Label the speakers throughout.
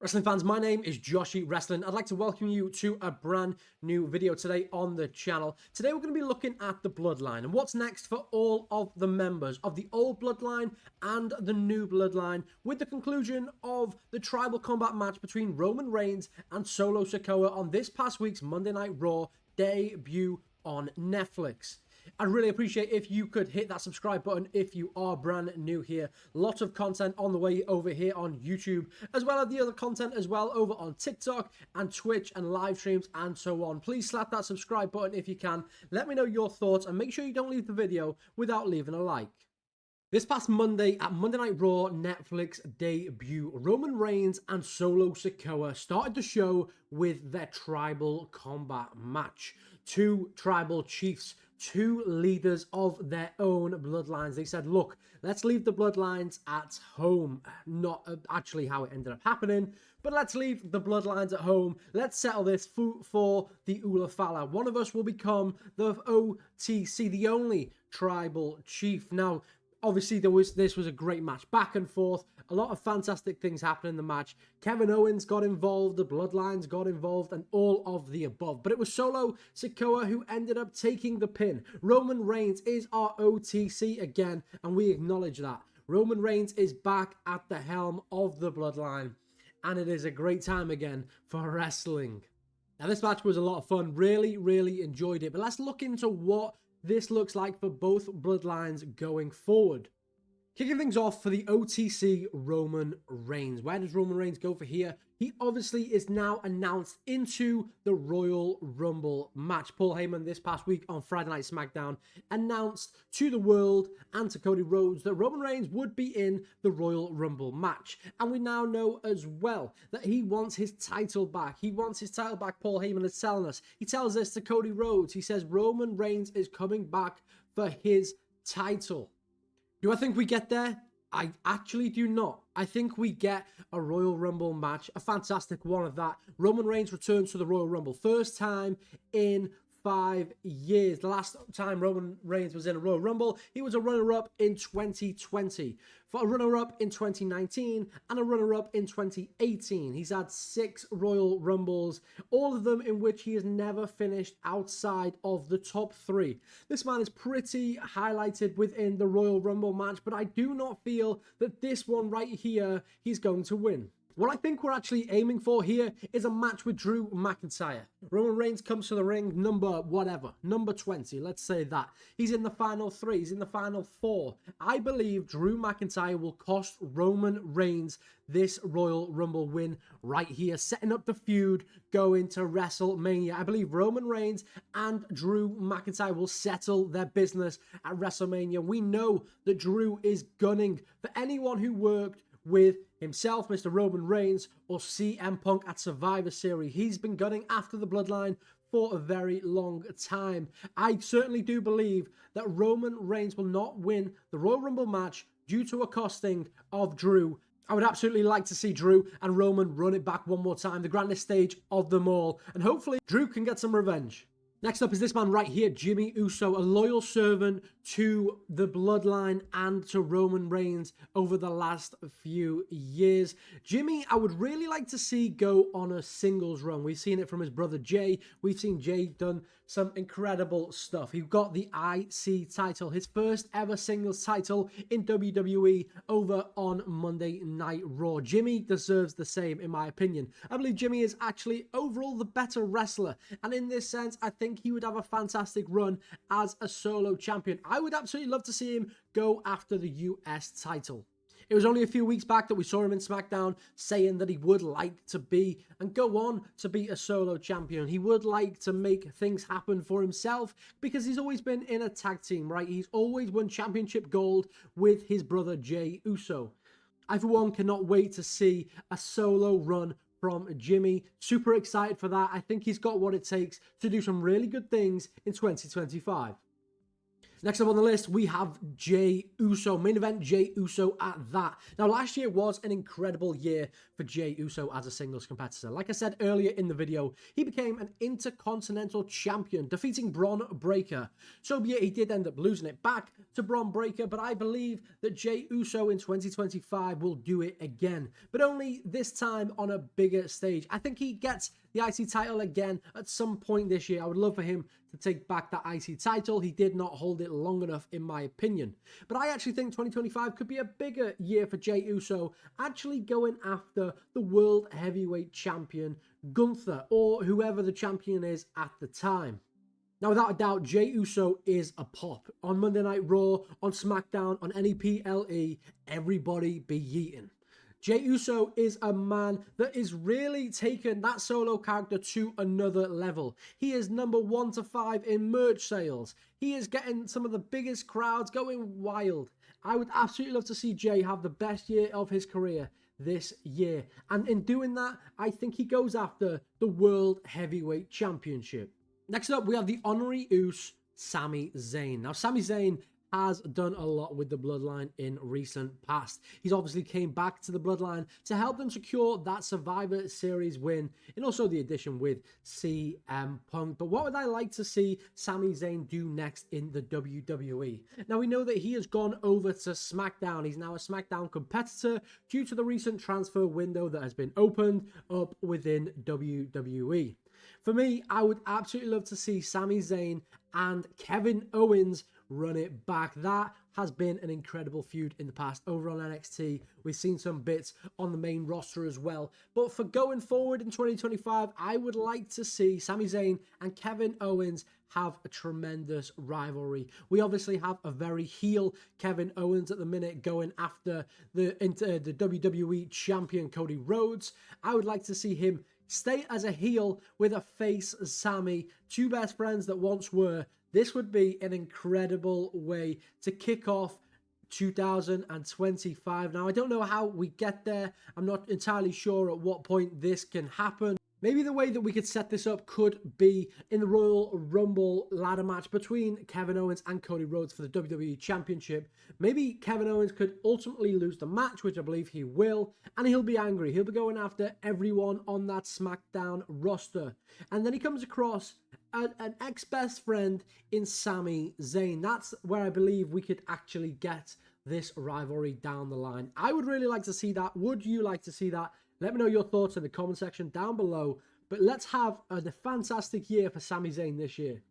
Speaker 1: Wrestling fans, my name is Joshi Wrestling. I'd like to welcome you to a brand new video today on the channel. Today we're going to be looking at the Bloodline and what's next for all of the members of the old Bloodline and the new Bloodline, with the conclusion of the tribal combat match between Roman Reigns and Solo Sikoa on this past week's Monday Night Raw debut on Netflix. I'd really appreciate if you could hit that subscribe button if you are brand new here. Lots of content on the way over here on YouTube, as well as the other content as well over on TikTok and Twitch and live streams and so on. Please slap that subscribe button if you can. Let me know your thoughts and make sure you don't leave the video without leaving a like. This past Monday at Monday Night Raw Netflix debut, Roman Reigns and Solo Sikoa started the show with their tribal combat match. Two tribal chiefs, two leaders of their own bloodlines. They said, look, let's leave the bloodlines at home. Not actually how it ended up happening, but let's leave the bloodlines at home. Let's settle this for the Ula Fala. One of us will become the OTC, the only tribal chief. Now, obviously, this was a great match, back and forth. A lot of fantastic things happened in the match. Kevin Owens got involved, the Bloodlines got involved, and all of the above. But it was Solo Sikoa who ended up taking the pin. Roman Reigns is our OTC again, and we acknowledge that. Roman Reigns is back at the helm of the Bloodline, and it is a great time again for wrestling. Now, this match was a lot of fun. Really enjoyed it. But let's look into what this looks like for both bloodlines going forward. Kicking things off for the OTC, Roman Reigns. Where does Roman Reigns go for here? He obviously is now announced into the Royal Rumble match. Paul Heyman this past week on Friday Night SmackDown announced to the world and to Cody Rhodes that Roman Reigns would be in the Royal Rumble match. And we now know as well that he wants his title back. He wants his title back, Paul Heyman is telling us. He tells this to Cody Rhodes. He says Roman Reigns is coming back for his title. Do I think we get there? I actually do not. I think we get a Royal Rumble match, a fantastic one of that. Roman Reigns returns to the Royal Rumble. First time in 5 years. The last time Roman Reigns was in a Royal Rumble, he was a runner-up in 2020. For a runner-up in 2019 and a runner-up in 2018. He's had 6 Royal Rumbles, all of them in which he has never finished outside of the top 3. This man is pretty highlighted within the Royal Rumble match, but I do not feel that this one right here he's going to win. What I think we're actually aiming for here is a match with Drew McIntyre. Roman Reigns comes to the ring, number 20, let's say that. He's in the final 3, he's in the final 4. I believe Drew McIntyre will cost Roman Reigns this Royal Rumble win right here, setting up the feud going to WrestleMania. I believe Roman Reigns and Drew McIntyre will settle their business at WrestleMania. We know that Drew is gunning for anyone who worked with himself, Mr. Roman Reigns, or CM Punk at Survivor Series. He's been gunning after the Bloodline for a very long time. I certainly do believe that Roman Reigns will not win the Royal Rumble match due to a costing of Drew. I would absolutely like to see Drew and Roman run it back one more time, the grandest stage of them all, and hopefully Drew can get some revenge. Next up is this man right here, Jey Uso, a loyal servant to the Bloodline and to Roman Reigns over the last few years. Jimmy, I would really like to see go on a singles run. We've seen it from his brother Jey. We've seen Jey done some incredible stuff. He got the IC title, his first ever singles title in WWE over on Monday Night Raw. Jimmy deserves the same, in my opinion. I believe Jimmy is actually overall the better wrestler, and in this sense, I think he would have a fantastic run as a solo champion. I would absolutely love to see him go after the US title. It was only a few weeks back that we saw him in SmackDown saying that he would like to be and go on to be a solo champion. He would like to make things happen for himself because he's always been in a tag team, right? He's always won championship gold with his brother Jey Uso. I, for one, cannot wait to see a solo run from Jimmy. Super excited for that. I think he's got what it takes to do some really good things in 2025. Next up on the list, we have Jey Uso. Main event, Jey Uso at that. Now, last year was an incredible year for Jey Uso as a singles competitor. Like I said earlier in the video, he became an Intercontinental Champion, defeating Bron Breakker. So be it, he did end up losing it back to Bron Breakker, but I believe that Jey Uso in 2025 will do it again, but only this time on a bigger stage. I think he gets the IC title again at some point this year. I would love for him to take back that IC title. He did not hold it long enough, in my opinion. But I actually think 2025 could be a bigger year for Jey Uso, actually going after the World Heavyweight Champion, Gunther, or whoever the champion is at the time. Now, without a doubt, Jey Uso is a pop. On Monday Night Raw, on SmackDown, on any PLE, everybody be yeeting. Jey Uso is a man that is really taken that solo character to another level. He is number 1 to 5 in merch sales. He is getting some of the biggest crowds going wild. I would absolutely love to see Jey have the best year of his career this year. And in doing that, I think he goes after the World Heavyweight Championship. Next up, we have the Honorary Uso, Sami Zayn. Now, Sami Zayn has done a lot with the Bloodline in recent past. He's obviously came back to the Bloodline to help them secure that Survivor Series win, and also the addition with CM Punk. But what would I like to see Sami Zayn do next in the WWE? Now, we know that he has gone over to SmackDown. He's now a SmackDown competitor due to the recent transfer window that has been opened up within WWE. For me, I would absolutely love to see Sami Zayn and Kevin Owens run it back. That has been an incredible feud in the past over on NXT. We've seen some bits on the main roster as well. But for going forward in 2025, I would like to see Sami Zayn and Kevin Owens have a tremendous rivalry. We obviously have a very heel Kevin Owens at the minute going after the WWE champion Cody Rhodes. I would like to see him stay as a heel with a face Sami, two best friends that once were. This would be an incredible way to kick off 2025. Now, I don't know how we get there. I'm not entirely sure at what point this can happen. Maybe the way that we could set this up could be in the Royal Rumble ladder match between Kevin Owens and Cody Rhodes for the WWE Championship. Maybe Kevin Owens could ultimately lose the match, which I believe he will, and he'll be angry. He'll be going after everyone on that SmackDown roster. And then he comes across an ex-best friend in Sami Zayn. That's where I believe we could actually get this rivalry down the line. I would really like to see that. Would you like to see that? Let me know your thoughts in the comment section down below. But let's have a fantastic year for Sami Zayn this year.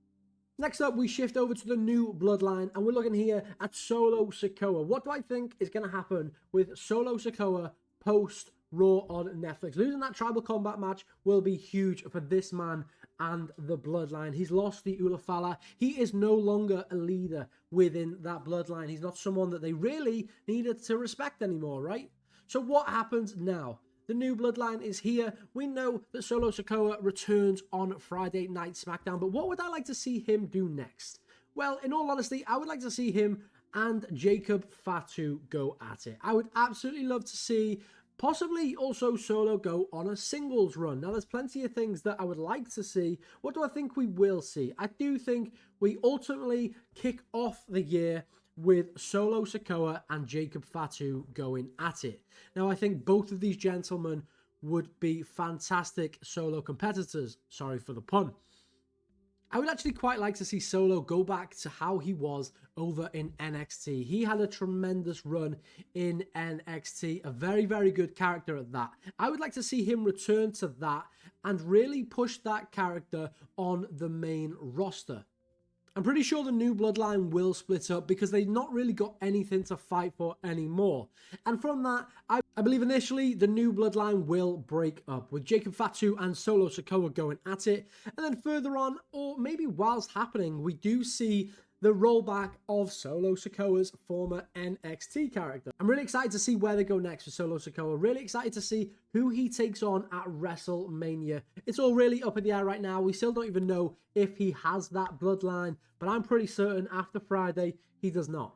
Speaker 1: Next up, we shift over to the new Bloodline, and we're looking here at Solo Sikoa. What do I think is going to happen with Solo Sikoa post Raw on Netflix? Losing that tribal combat match will be huge for this man and the Bloodline. He's lost the Ulafala. He is no longer a leader within that Bloodline. He's not someone that they really needed to respect anymore, right? So what happens now? The new Bloodline is here. We know that Solo Sikoa returns on Friday Night SmackDown, but what would I like to see him do next? Well, in all honesty, I would like to see him and Jacob Fatu go at it. I would absolutely love to see possibly also Solo go on a singles run. Now, there's plenty of things that I would like to see. What do I think we will see? I do think we ultimately kick off the year with Solo Sikoa and Jacob Fatu going at it. Now, I think both of these gentlemen would be fantastic solo competitors. Sorry for the pun. I would actually quite like to see Solo go back to how he was over in NXT. He had a tremendous run in NXT, a very, very good character at that. I would like to see him return to that and really push that character on the main roster. I'm pretty sure the new Bloodline will split up because they've not really got anything to fight for anymore. And from that, I believe initially the new Bloodline will break up with Jacob Fatu and Solo Sikoa going at it. And then further on, or maybe whilst happening, we do see the rollback of Solo Sikoa's former NXT character. I'm really excited to see where they go next with Solo Sikoa. Really excited to see who he takes on at WrestleMania. It's all really up in the air right now. We still don't even know if he has that bloodline, but I'm pretty certain after Friday, he does not.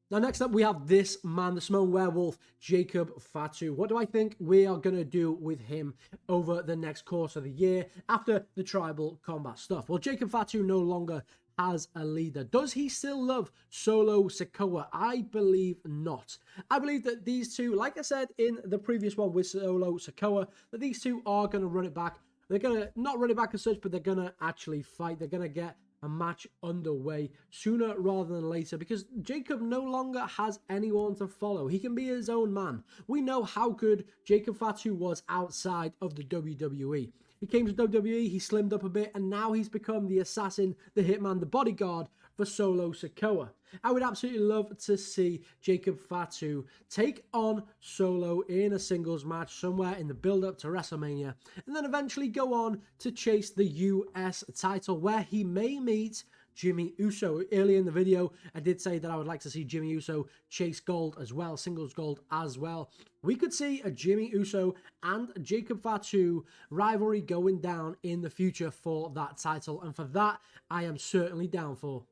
Speaker 1: Now, next up, we have this man, the Samoan Werewolf, Jacob Fatu. What do I think we are going to do with him over the next course of the year after the tribal combat stuff? Well, Jacob Fatu no longer as a leader. Does he still love Solo Sikoa? I believe not. I believe that these two, like I said in the previous one with Solo Sikoa, that these two are going to run it back. They're going to not run it back as such, but they're going to actually fight. They're going to get a match underway sooner rather than later, because Jacob no longer has anyone to follow. He can be his own man. We know how good Jacob Fatu was outside of the WWE. He came to WWE, he slimmed up a bit, and now he's become the assassin, the hitman, the bodyguard for Solo Sikoa. I would absolutely love to see Jacob Fatu take on Solo in a singles match somewhere in the build-up to WrestleMania, and then eventually go on to chase the US title, where he may meet Jey Uso. Earlier in the video, I did say that I would like to see Jey Uso chase gold as well, singles gold as well. We could see a Jey Uso and Jacob Fatu rivalry going down in the future for that title, and for that, I am certainly down for.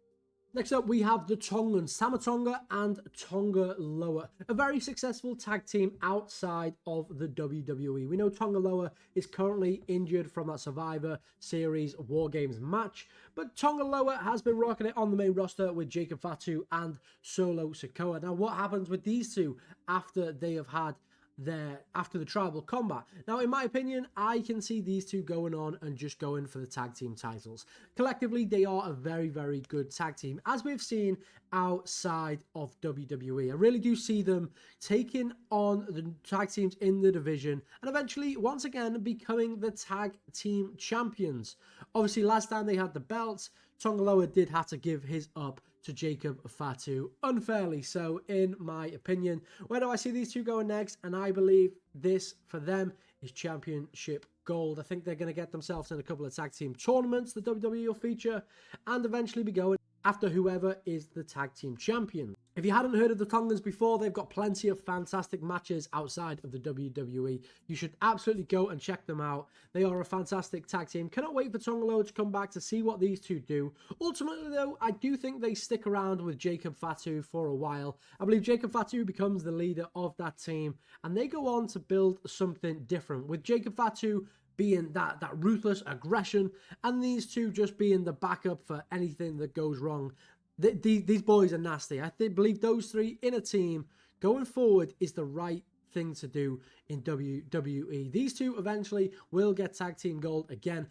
Speaker 1: Next up, we have the Tongans, Tama Tonga and Tonga Loa, a very successful tag team outside of the WWE. We know Tonga Loa is currently injured from that Survivor Series War Games match, but Tonga Loa has been rocking it on the main roster with Jacob Fatu and Solo Sikoa. Now, what happens with these two after they have had after the tribal combat? Now, in my opinion, I can see these two going on and just going for the tag team titles. Collectively, they are a very, very good tag team, as we've seen outside of WWE. I really do see them taking on the tag teams in the division and eventually, once again, becoming the tag team champions. Obviously, last time they had the belts, Tonga Loa did have to give his up to Jacob Fatu, unfairly so, in my opinion. Where do I see these two going next? And I believe this, for them, is championship gold. I think they're going to get themselves in a couple of tag team tournaments the WWE will feature, and eventually be going after whoever is the tag team champion. If you hadn't heard of the Tongans before, they've got plenty of fantastic matches outside of the WWE. You should absolutely go and check them out. They are a fantastic tag team. Cannot wait for Tonga Loa to come back to see what these two do. Ultimately, though, I do think they stick around with Jacob Fatu for a while. I believe Jacob Fatu becomes the leader of that team, and they go on to build something different, with Jacob Fatu being that ruthless aggression, and these two just being the backup for anything that goes wrong. These boys are nasty. I believe those three in a team going forward is the right thing to do in WWE. These two eventually will get tag team gold again.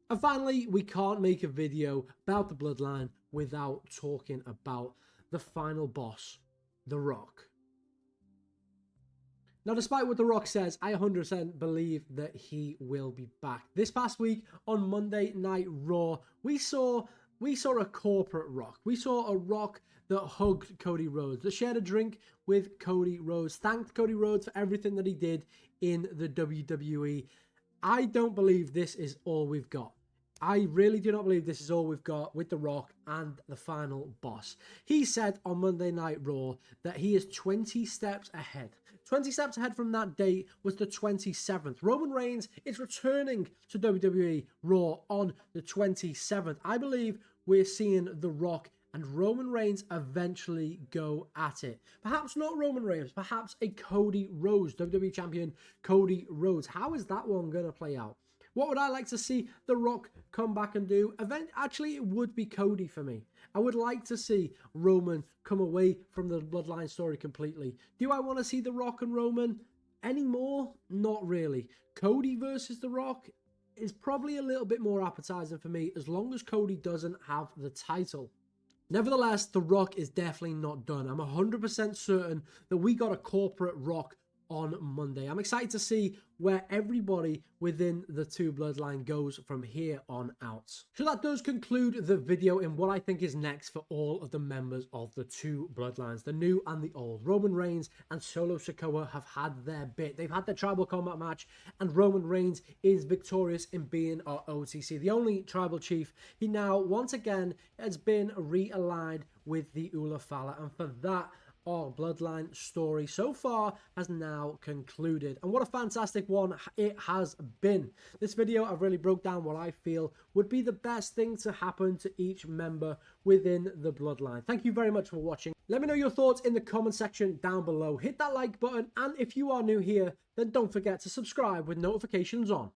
Speaker 1: And finally, we can't make a video about the Bloodline without talking about the final boss, The Rock. Now, despite what The Rock says, I 100% believe that he will be back. This past week on Monday Night Raw, we saw a corporate Rock. We saw a Rock that hugged Cody Rhodes, that shared a drink with Cody Rhodes, thanked Cody Rhodes for everything that he did in the WWE. I don't believe this is all we've got. I really do not believe this is all we've got with The Rock and the final boss. He said on Monday Night Raw that he is 20 steps ahead. 20 steps ahead from that date was the 27th. Roman Reigns is returning to WWE Raw on the 27th. I believe we're seeing The Rock and Roman Reigns eventually go at it. Perhaps not Roman Reigns, perhaps a Cody Rhodes, WWE Champion Cody Rhodes. How is that one going to play out? What would I like to see The Rock come back and do? Actually, it would be Cody for me. I would like to see Roman come away from the Bloodline story completely. Do I want to see The Rock and Roman anymore? Not really. Cody versus The Rock is probably a little bit more appetizing for me, as long as Cody doesn't have the title. Nevertheless, The Rock is definitely not done. I'm 100% certain that we got a corporate Rock on Monday. I'm excited to see where everybody within the two Bloodline goes from here on out. So that does conclude the video in what I think is next for all of the members of the two Bloodlines, the new and the old. Roman Reigns and Solo Sikoa have had their bit. They've had their tribal combat match, and Roman Reigns is victorious in being our OTC, the only tribal chief. He now, once again, has been realigned with the Ula Fala, and for that, our Bloodline story so far has now concluded, and what a fantastic one it has been. This video, I've really broke down what I feel would be the best thing to happen to each member within the Bloodline. Thank you very much for watching. Let me know your thoughts in the comment section down below. Hit that like button, and if you are new here, then don't forget to subscribe with notifications on.